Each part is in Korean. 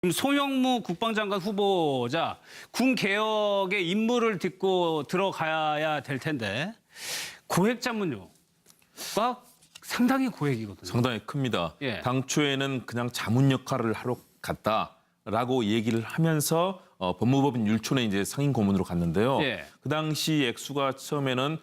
지금 송영무 국방장관 후보자 군 개혁의 임무를 딛고 들어가야 될 텐데 고액 자문료가 상당히 고액이거든요. 상당히 큽니다. 예. 당초에는 그냥 자문 역할을 하러 갔다라고 얘기를 하면서 법무법인 율촌에 이제 상임 고문으로 갔는데요. 예. 그 당시 액수가 처음에는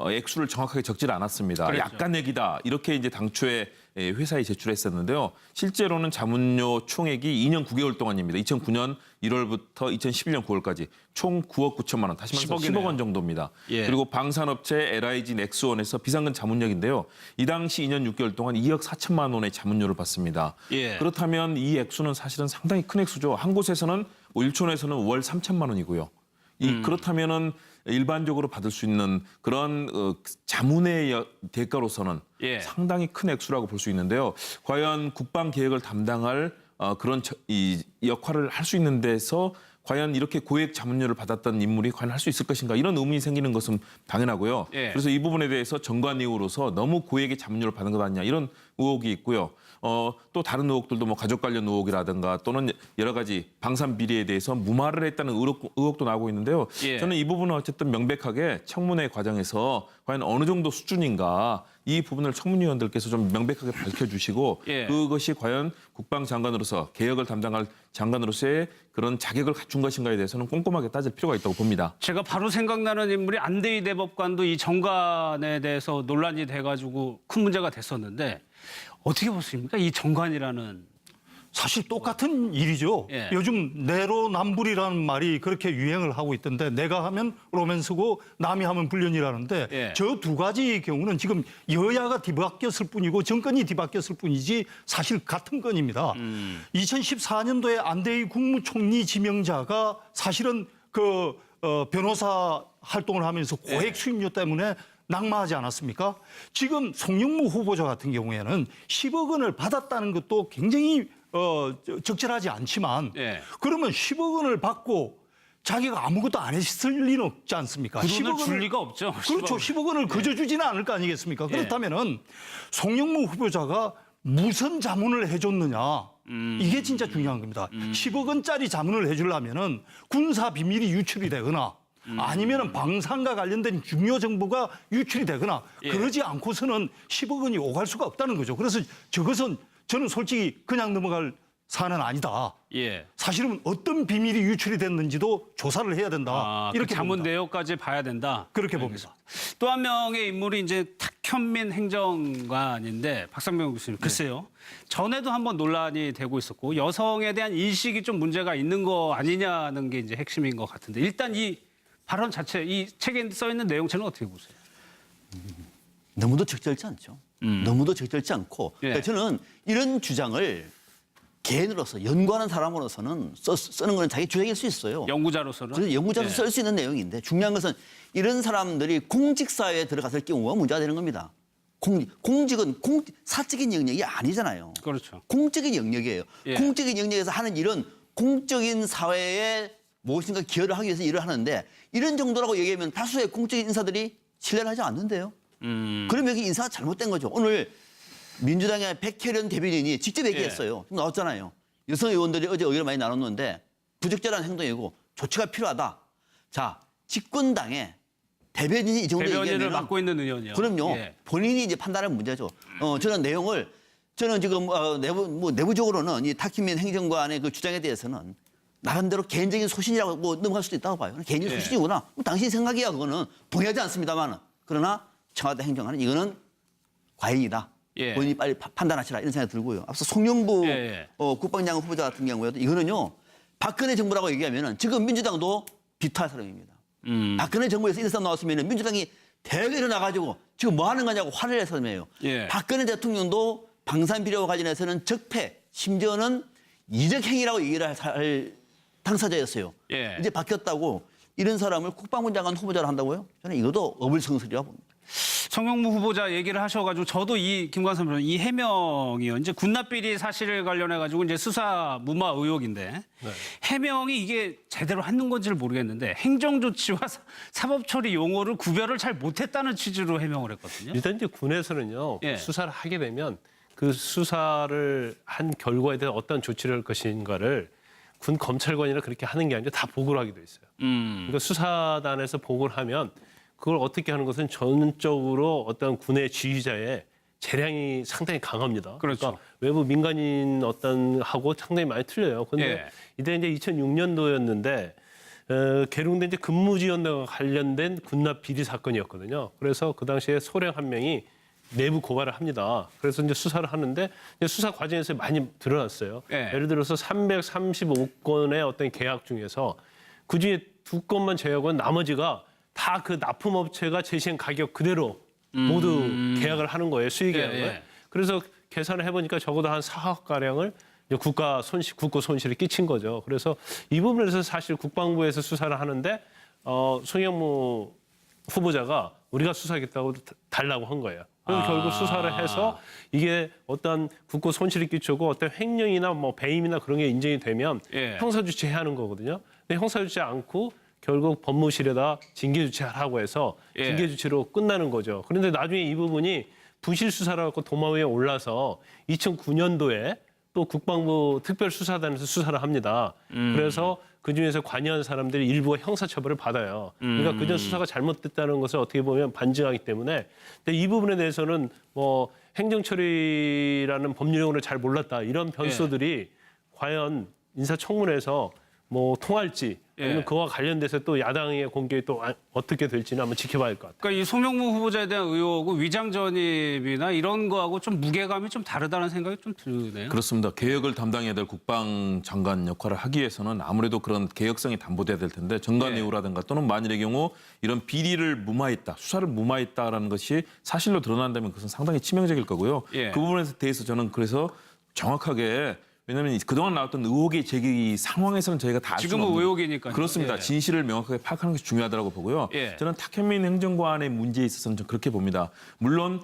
액수를 정확하게 적질 않았습니다. 그랬죠. 약간 액이다 이렇게 이제 당초에 회사에 제출했었는데요. 실제로는 자문료 총액이 2년 9개월 동안입니다. 2009년 1월부터 2011년 9월까지 총 9억 9천만 원, 다시 말해서 10억 원 정도입니다. 예. 그리고 방산업체 LIG 넥스원에서 비상근 자문력인데요. 이 당시 2년 6개월 동안 2억 4천만 원의 자문료를 받습니다. 예. 그렇다면 이 액수는 사실은 상당히 큰 액수죠. 한 곳에서는 일촌에서는 월 3천만 원이고요. 그렇다면은 일반적으로 받을 수 있는 그런 자문의 대가로서는 예. 상당히 큰 액수라고 볼 수 있는데요. 과연 국방 계획을 담당할 그런 이 역할을 할 수 있는 데서 과연 이렇게 고액 자문료를 받았던 인물이 과연 할 수 있을 것인가 이런 의문이 생기는 것은 당연하고요. 예. 그래서 이 부분에 대해서 정관 이후로서 너무 고액의 자문료를 받은 것 아니냐 이런 의혹이 있고요. 또 다른 의혹들도 뭐 가족 관련 의혹이라든가 또는 여러 가지 방산 비리에 대해서 무마를 했다는 의혹도 나오고 있는데요. 예. 저는 이 부분은 어쨌든 명백하게 청문회 과정에서 과연 어느 정도 수준인가 이 부분을 청문위원들께서 좀 명백하게 밝혀주시고 예. 그것이 과연 국방장관으로서 개혁을 담당할 장관으로서의 그런 자격을 갖춘 것인가에 대해서는 꼼꼼하게 따질 필요가 있다고 봅니다. 제가 바로 생각나는 인물이 안대희 대법관도 이 정관에 대해서 논란이 돼가지고 큰 문제가 됐었는데 어떻게 보십니까? 이 정관이라는. 사실 똑같은 일이죠. 예. 요즘 내로남불이라는 말이 그렇게 유행을 하고 있던데 내가 하면 로맨스고 남이 하면 불륜이라는데 예. 저 두 가지 경우는 지금 여야가 뒤바뀌었을 뿐이고 정권이 뒤바뀌었을 뿐이지 사실 같은 건입니다. 2014년도에 안대희 국무총리 지명자가 사실은 변호사 활동을 하면서 고액 수임료 때문에 낙마하지 않았습니까? 지금 송영무 후보자 같은 경우에는 10억 원을 받았다는 것도 굉장히 적절하지 않지만 예. 그러면 10억 원을 받고 자기가 아무것도 안 했을 리는 없지 않습니까? 그 돈을 10억 줄 리가 없죠. 그렇죠. 10억 원을 그저 주지는 않을 거 아니겠습니까? 그렇다면은 송영무 후보자가 무슨 자문을 해줬느냐. 이게 진짜 중요한 겁니다. 10억 원짜리 자문을 해주려면은 군사 비밀이 유출이 되거나 아니면은 방산과 관련된 중요 정보가 유출이 되거나 예. 그러지 않고서는 10억 원이 오갈 수가 없다는 거죠. 그래서 저것은 저는 솔직히 그냥 넘어갈 사안은 아니다. 예. 사실은 어떤 비밀이 유출이 됐는지도 조사를 해야 된다. 그 이렇게 자문 봅니다. 내역까지 봐야 된다. 그렇게 봅니다. 또 한 명의 인물이 이제 탁현민 행정관인데 박상명 교수님 글쎄요. 전에도 한번 논란이 되고 있었고 여성에 대한 인식이 좀 문제가 있는 거 아니냐는 게 이제 핵심인 것 같은데 일단 이 발언 자체, 이 책에 써 있는 내용체는 어떻게 보세요? 너무도 적절치 않죠. 너무도 적절치 않고 예. 그러니까 저는 이런 주장을 개인으로서 연구하는 사람으로서는 쓰는 건 자기 주장일 수 있어요. 연구자로서는. 그래서 연구자도 예. 쓸 수 있는 내용인데 중요한 것은 이런 사람들이 공직사회에 들어갔을 경우가 문제가 되는 겁니다. 공직은 사적인 영역이 아니잖아요. 그렇죠. 공적인 영역이에요. 예. 공적인 영역에서 하는 일은 공적인 사회에 무엇인가 기여를 하기 위해서 일을 하는데 이런 정도라고 얘기하면 다수의 공적인 인사들이 신뢰를 하지 않는데요. 그러면 여기 인사가 잘못된 거죠. 오늘 민주당의 백혜련 대변인이 직접 얘기했어요. 좀 나왔잖아요. 여성 의원들이 어제 의견을 많이 나눴는데 부적절한 행동이고 조치가 필요하다. 자, 집권당의 대변인이 이 정도 대변인을 얘기하면 맡고 있는 의원이요. 그럼요. 예. 본인이 이제 판단할 문제죠. 저는 내용을 저는 지금 내부적으로는 이 탁현민 행정관의 그 주장에 대해서는 나름대로 개인적인 소신이라고 넘어갈 수도 있다고 봐요. 개인적인 예. 소신이구나. 당신 생각이야 그거는 동의하지 않습니다만은 그러나 청와대 행정관은 이거는 과잉이다. 예. 본인이 빨리 판단하시라 이런 생각이 들고요. 앞서 송영구 예. 국방장관 후보자 같은 경우에도 이거는요. 박근혜 정부라고 얘기하면은 지금 민주당도 비토할 사람입니다. 박근혜 정부에서 이런 사람 나왔으면 민주당이 대거 일어나가지고 지금 뭐 하는 거냐고 화를 낼 사람이에요. 예. 박근혜 대통령도 방산 비리와 관련해서는 적폐 심지어는 이적 행위라고 얘기를 할 당사자였어요. 예. 이제 바뀌었다고 이런 사람을 국방부 장관 후보자로 한다고요? 저는 이것도 어불성설이라고 봅니다. 송영무 후보자 얘기를 하셔가지고 저도 이 김관선 변호사 이 해명이요. 이제 군납비리 사실을 관련해가지고 이제 수사 무마 의혹인데 해명이 이게 제대로 하는 건지를 모르겠는데 행정조치와 사법처리 용어를 구별을 잘 못했다는 취지로 해명을 했거든요. 일단 이제 군에서는요 예. 수사를 하게 되면 그 수사를 한 결과에 대한 어떤 조치를 할 것인가를 군 검찰관이나 그렇게 하는 게 아니라 다 보고를 하게 돼 있어요. 그러니까 수사단에서 보고를 하면 그걸 어떻게 하는 것은 전적으로 어떤 군의 지휘자의 재량이 상당히 강합니다. 그렇죠. 그러니까 외부 민간인 어떤 하고 상당히 많이 틀려요. 그런데 예. 이때 이제 2006년도였는데 계룡대 이제 근무지원과 관련된 군납 비리 사건이었거든요. 그래서 그 당시에 소령 한 명이 내부 고발을 합니다. 그래서 이제 수사를 하는데 이제 수사 과정에서 많이 드러났어요. 예. 예를 들어서 335건의 어떤 계약 중에서 그중에 2건만 제외하고는 나머지가 다 그 납품업체가 제시한 가격 그대로 모두 계약을 하는 거예요. 수의 계약을. 예. 그래서 계산을 해보니까 적어도 한 4억 가량을 국가 손실이 끼친 거죠. 그래서 이 부분에서 사실 국방부에서 수사를 하는데 송영무 후보자가 우리가 수사하겠다고 달라고 한 거예요. 그래서 결국 수사를 해서 이게 어떤 국고 손실이 끼치고 어떤 횡령이나 뭐 배임이나 그런 게 인정이 되면 예. 형사조치해야 하는 거거든요. 근데 형사조치 않고 결국 법무실에다 징계조치하라고 해서 예. 징계조치로 끝나는 거죠. 그런데 나중에 이 부분이 부실 수사를 갖고 도마 위에 올라서 2009년도에 또 국방부 특별수사단에서 수사를 합니다. 그래서 그중에서 관여한 사람들이 일부가 형사처벌을 받아요. 그러니까 그전 수사가 잘못됐다는 것을 어떻게 보면 반증하기 때문에 근데 이 부분에 대해서는 뭐 행정처리라는 법률용어를 잘 몰랐다. 이런 변수들이 과연 인사청문회에서 뭐 통할지 아니면 예. 그와 관련돼서 또 야당의 공격이 또 어떻게 될지는 한번 지켜봐야 할 것 같아요. 그러니까 이 송영무 후보자에 대한 의혹은 위장 전입이나 이런 거하고 좀 무게감이 좀 다르다는 생각이 좀 드네요. 그렇습니다. 개혁을 담당해야 될 국방장관 역할을 하기 위해서는 아무래도 그런 개혁성이 담보돼야 될 텐데 정관예우라든가 또는 만일의 경우 이런 비리를 무마했다, 수사를 무마했다라는 것이 사실로 드러난다면 그것은 상당히 치명적일 거고요. 예. 그 부분에 대해서 저는 그래서 정확하게 왜냐하면 그동안 나왔던 의혹의 제기 상황에서는 저희가 다 알 수는 지금은 없는 의혹이니까요. 그렇습니다. 예. 진실을 명확하게 파악하는 것이 중요하다고 보고요. 예. 저는 탁현민 행정관의 문제에 있어서는 좀 그렇게 봅니다. 물론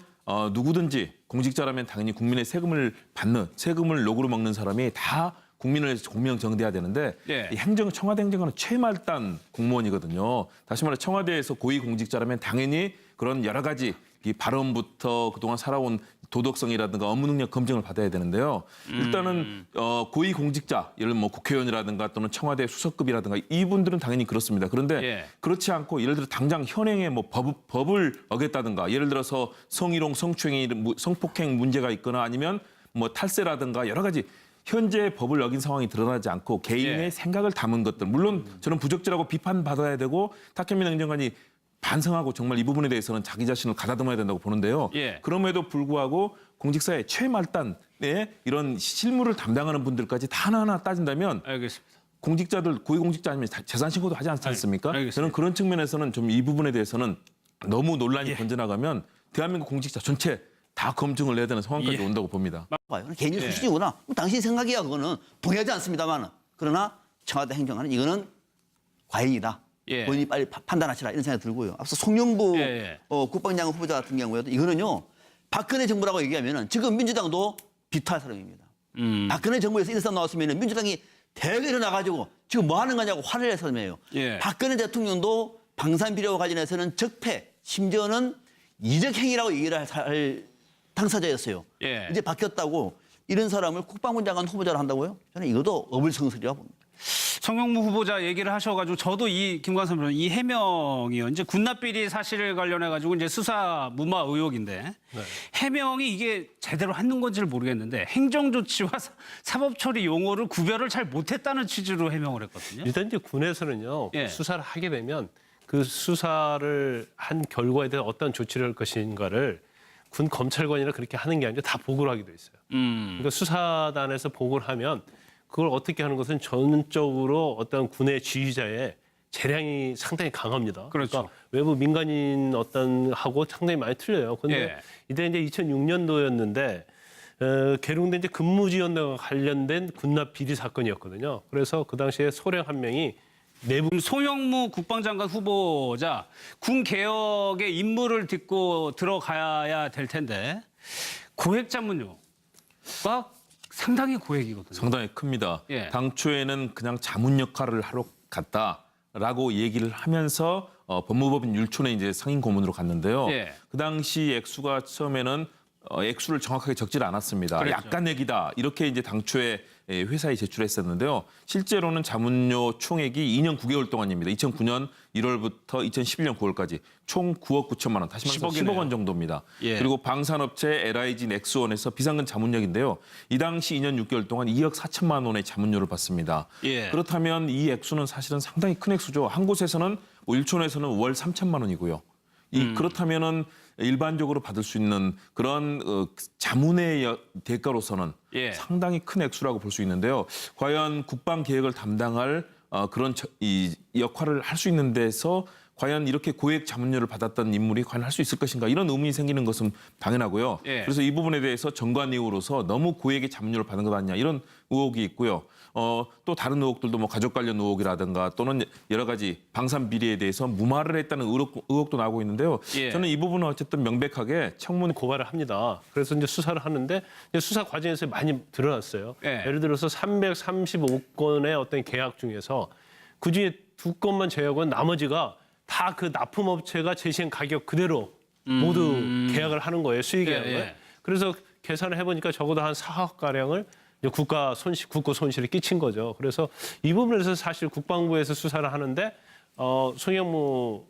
누구든지 공직자라면 당연히 국민의 세금을 받는 세금을 녹으로 먹는 사람이 다 국민을 위해서 공명정대해야 되는데 예. 이 청와대 행정관은 최말단 공무원이거든요. 다시 말해 청와대에서 고위공직자라면 당연히 그런 여러 가지 이 발언부터 그동안 살아온 도덕성이라든가 업무 능력 검증을 받아야 되는데요. 일단은 고위공직자, 예를 들면 뭐 국회의원이라든가 또는 청와대 수석급이라든가 이분들은 당연히 그렇습니다. 그런데 예. 그렇지 않고 예를 들어 당장 현행의 뭐 법을 어겼다든가 예를 들어서 성희롱, 성폭행 문제가 있거나 아니면 뭐 탈세라든가 여러 가지 현재 법을 어긴 상황이 드러나지 않고 개인의 예. 생각을 담은 것들 물론 저는 부적절하고 비판받아야 되고 탁현민 행정관이 반성하고 정말 이 부분에 대해서는 자기 자신을 가다듬어야 된다고 보는데요. 예. 그럼에도 불구하고 공직사의 최말단에 이런 실무를 담당하는 분들까지 다 하나하나 따진다면 알겠습니다. 공직자들 고위공직자 아니면 재산 신고도 하지 않지 않습니까? 알겠습니다. 저는 그런 측면에서는 좀 이 부분에 대해서는 너무 논란이 번져나가면 대한민국 공직자 전체 다 검증을 해야 되는 상황까지 예. 온다고 봅니다. 봐요. 개인의 소신이구나. 당신 생각이야 그거는 동의하지 않습니다만 그러나 청와대 행정관은 이거는 과잉이다. 예. 본인이 빨리 판단하시라 이런 생각이 들고요. 앞서 송영무 예. 국방장관 후보자 같은 경우에도 이거는요. 박근혜 정부라고 얘기하면은 지금 민주당도 비토할 사람입니다. 박근혜 정부에서 이런 사람 나왔으면 민주당이 대거 일어나가지고 지금 뭐 하는 거냐고 화를 낼 사람이에요. 예. 박근혜 대통령도 방산 비리와 관련해서는 적폐 심지어는 이적 행위라고 얘기를 할 당사자였어요. 예. 이제 바뀌었다고 이런 사람을 국방부 장관 후보자로 한다고요? 저는 이것도 어불성설이라고 봅니다. 송영무 후보자 얘기를 하셔가지고 저도 이 김관선 변호사 이 해명이요. 이제 군납비리 사실 관련해가지고 이제 수사 무마 의혹인데 해명이 이게 제대로 하는 건지를 모르겠는데 행정조치와 사법처리 용어를 구별을 잘 못했다는 취지로 해명을 했거든요. 일단 이제 군에서는요 예. 수사를 하게 되면 그 수사를 한 결과에 대해서 어떤 조치를 할 것인가를 군 검찰관이나 그렇게 하는 게 아니라 다 보고를 하게 돼 있어요. 그러니까 수사단에서 보고를 하면 그걸 어떻게 하는 것은 전적으로 어떤 군의 지휘자의 재량이 상당히 강합니다. 그렇죠. 그러니까 외부 민간인 어떤 하고 상당히 많이 틀려요. 그런데 예. 이때 이제 2006년도였는데 계룡대 이제 근무지원과 관련된 군납 비리 사건이었거든요. 그래서 그 당시에 소령 한 명이 내부 송영무 국방장관 후보자 군 개혁의 임무를 딛고 들어가야 될 텐데 고액 자문료가 상당히 고액이거든요. 상당히 큽니다. 예. 당초에는 그냥 자문 역할을 하러 갔다라고 얘기를 하면서 법무법인 율촌에 이제 상임 고문으로 갔는데요. 예. 그 당시 액수가 처음에는 액수를 정확하게 적질 않았습니다. 그렇죠. 약간 액이다 이렇게 이제 당초에 회사에 제출했었는데요. 실제로는 자문료 총액이 2년 9개월 동안입니다. 2009년 1월부터 2011년 9월까지 총 9억 9천만 원, 다시 말해서 10억 원 정도입니다. 예. 그리고 방산업체 LIG 넥스원에서 비상근 자문력인데요. 이 당시 2년 6개월 동안 2억 4천만 원의 자문료를 받습니다. 예. 그렇다면 이 액수는 사실은 상당히 큰 액수죠. 한 곳에서는 뭐 일촌에서는 월 3천만 원이고요. 그렇다면은 일반적으로 받을 수 있는 그런 자문의 대가로서는 예. 상당히 큰 액수라고 볼 수 있는데요. 과연 국방 계획을 담당할 그런 이 역할을 할 수 있는 데서 과연 이렇게 고액 자문료를 받았던 인물이 과연 할 수 있을 것인가 이런 의문이 생기는 것은 당연하고요. 예. 그래서 그래서 이 부분에 대해서 정관 이후로서 너무 고액의 자문료를 받은 것 아니냐 이런 의혹이 있고요. 또 다른 의혹들도 뭐 가족 관련 의혹이라든가 또는 여러 가지 방산 비리에 대해서 무마를 했다는 의혹도 나오고 있는데요. 예. 저는 이 부분은 어쨌든 명백하게 청문 고발을 합니다. 그래서 이제 수사를 하는데 이제 수사 과정에서 많이 드러났어요. 예. 예를 들어서 335건의 어떤 계약 중에서 그중에 2건만 제외하고 나머지가 다 그 납품업체가 제시한 가격 그대로 모두 계약을 하는 거예요. 수의 계약을. 예, 예. 그래서 계산을 해보니까 적어도 한 4억 가량을 국가 손실을 끼친 거죠. 그래서 이 부분에서 사실 국방부에서 수사를 하는데 송영무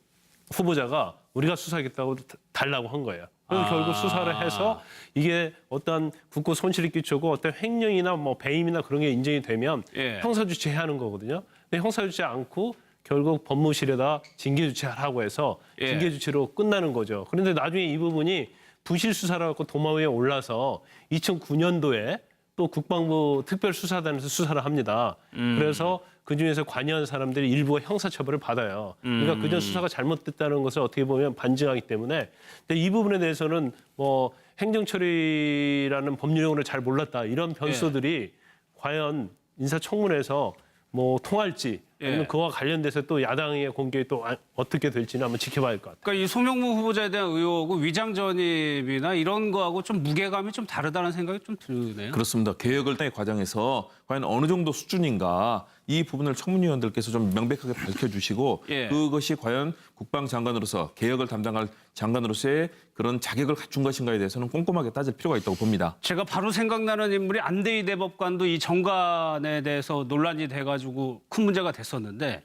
후보자가 우리가 수사하겠다고 달라고 한 거예요. 그래서 결국 수사를 해서 이게 어떤 국고 손실을 끼치고 어떤 횡령이나 뭐 배임이나 그런 게 인정이 되면 예. 형사주체해야 하는 거거든요. 근데 형사주체 않고 결국 법무실에다 징계주체하라고 해서 예. 징계주체로 끝나는 거죠. 그런데 나중에 이 부분이 부실 수사를 갖고 도마 위에 올라서 2009년도에 또 국방부 특별수사단에서 수사를 합니다. 그래서 그중에서 관여한 사람들이 일부가 형사처벌을 받아요. 그러니까 그전 수사가 잘못됐다는 것을 어떻게 보면 반증하기 때문에 근데 이 부분에 대해서는 뭐 행정처리라는 법률용어를 잘 몰랐다 이런 변수들이 과연 인사청문회에서 뭐 통할지 아니면 예. 그와 관련돼서 또 야당의 공격이 또 어떻게 될지는 한번 지켜봐야 할 것 같아요. 그러니까 이 송영무 후보자에 대한 의혹은 위장 전입이나 이런 거하고 좀 무게감이 좀 다르다는 생각이 좀 드네요. 그렇습니다. 개혁을 의 과정에서 과연 어느 정도 수준인가 이 부분을 청문위원들께서 좀 명백하게 밝혀주시고 예. 그것이 과연 국방장관으로서 개혁을 담당할 장관으로서의 그런 자격을 갖춘 것인가에 대해서는 꼼꼼하게 따질 필요가 있다고 봅니다. 제가 바로 생각나는 인물이 안대희 대법관도 이 정관에 대해서 논란이 돼가지고 큰 문제가 됐었는데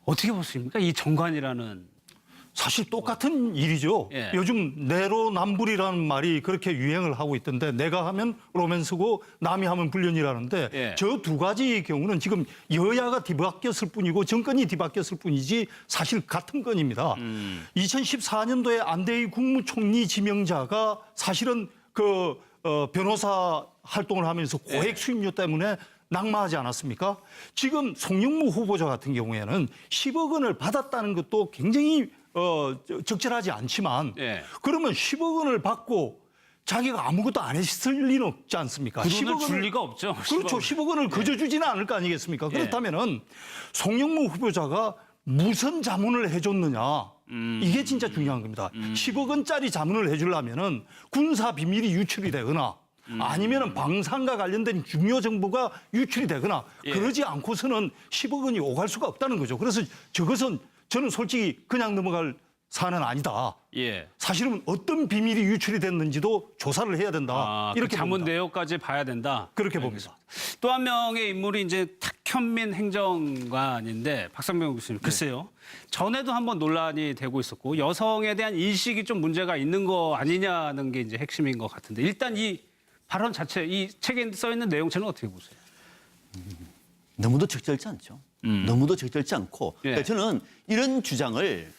어떻게 보십니까? 이 정관이라는. 사실 똑같은 일이죠. 예. 요즘 내로남불이라는 말이 그렇게 유행을 하고 있던데 내가 하면 로맨스고 남이 하면 불륜이라는데 예. 저 두 가지의 경우는 지금 여야가 뒤바뀌었을 뿐이고 정권이 뒤바뀌었을 뿐이지 사실 같은 건입니다. 2014년도에 안대희 국무총리 지명자가 사실은 변호사 활동을 하면서 고액 수임료 때문에 낙마하지 않았습니까? 지금 송영무 후보자 같은 경우에는 10억 원을 받았다는 것도 굉장히 적절하지 않지만 예. 그러면 10억 원을 받고 자기가 아무것도 안 했을 리는 없지 않습니까? 그 돈을 10억 줄 원을- 리가 없죠. 그렇죠. 10억 원을 거저 주지는 않을 거 아니겠습니까? 그렇다면은 송영무 후보자가 무슨 자문을 해줬느냐. 이게 진짜 중요한 겁니다. 10억 원짜리 자문을 해주려면은 군사 비밀이 유출이 되거나 아니면은 방산과 관련된 중요 정보가 유출이 되거나 그러지 않고서는 10억 원이 오갈 수가 없다는 거죠. 그래서 저것은 저는 솔직히 그냥 넘어갈 사안은 아니다. 예. 사실은 어떤 비밀이 유출이 됐는지도 조사를 해야 된다. 그 이렇게 자문 봅니다. 내역까지 봐야 된다. 그렇게 봅니다. 또 한 명의 인물이 이제 탁현민 행정관인데 박상명 교수님 글쎄요. 전에도 한번 논란이 되고 있었고 여성에 대한 인식이 좀 문제가 있는 거 아니냐는 게 이제 핵심인 것 같은데 일단 이 발언 자체 이 책에 써 있는 내용체는 어떻게 보세요? 너무도 적절치 않죠. 너무도 적절치 않고 예. 그러니까 저는 이런 주장을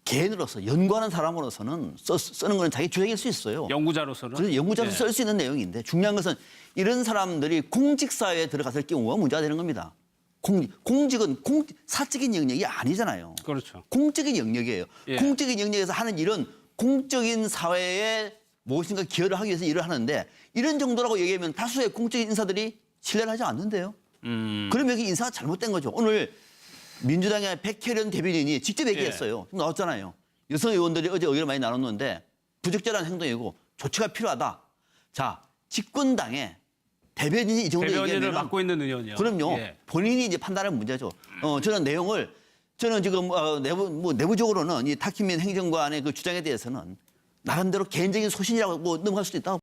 개인으로서 연구하는 사람으로서는 쓰는 건 자기 주장일 수 있어요. 연구자로서는 저는 연구자로 예. 쓸 수 있는 내용인데 중요한 것은 이런 사람들이 공직사회에 들어갔을 경우가 문제가 되는 겁니다. 공직은 사적인 영역이 아니잖아요. 그렇죠. 공적인 영역이에요. 예. 공적인 영역에서 하는 일은 공적인 사회에 무엇인가 기여를 하기 위해서 일을 하는데 이런 정도라고 얘기하면 다수의 공적인 인사들이 신뢰를 하지 않는데요. 그럼 여기 인사가 잘못된 거죠. 오늘 민주당의 백혜련 대변인이 직접 얘기했어요. 나왔잖아요. 여성 의원들이 어제 의견을 많이 나눴는데 부적절한 행동이고 조치가 필요하다. 자, 집권당에 대변인이 이 정도 대변인을 얘기하면 맡고 있는 의원이요. 그럼요. 예. 본인이 이제 판단하는 문제죠. 저는 내용을 저는 지금 내부적으로는 이 탁현민 행정관의 그 주장에 대해서는 나름대로 개인적인 소신이라고 넘어갈 수도 있다고.